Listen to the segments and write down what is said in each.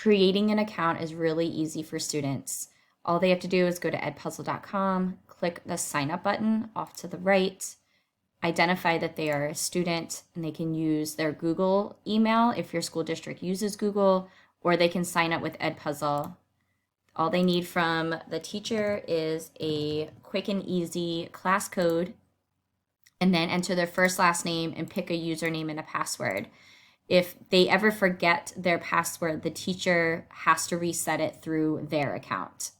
Creating an account is really easy for students. All they have to do is go to edpuzzle.com, click the sign up button off to the right, identify that they are a student, and they can use their Google email if your school district uses Google, or they can sign up with Edpuzzle. All they need from the teacher is a quick and easy class code, and then enter their first, last name, and pick a username and a password. If they ever forget their password, the teacher has to reset it through their account.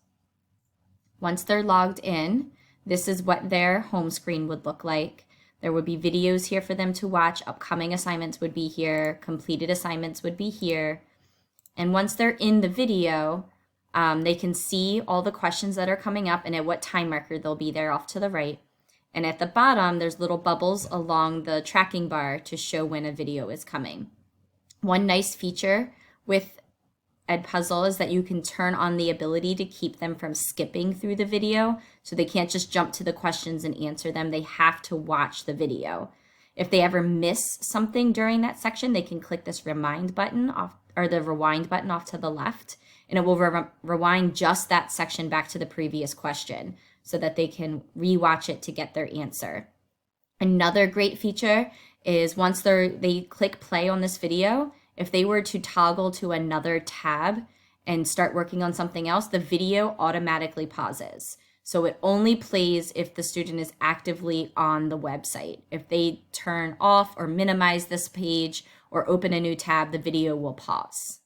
Once they're logged in, this is what their home screen would look like. There would be videos here for them to watch. Upcoming assignments would be here. Completed assignments would be here. And once they're in the video, they can see all the questions that are coming up and at what time marker they'll be there off to the right. And at the bottom, there's little bubbles along the tracking bar to show when a video is coming. One nice feature with Edpuzzle is that you can turn on the ability to keep them from skipping through the video, so they can't just jump to the questions and answer them. They have to watch the video. If they ever miss something during that section, they can click this remind button off, or the rewind button off to the left, and it will rewind just that section back to the previous question so that they can rewatch it to get their answer. Another great feature is once they click play on this video, if they were to toggle to another tab and start working on something else, the video automatically pauses. So it only plays if the student is actively on the website. If they turn off or minimize this page or open a new tab, the video will pause.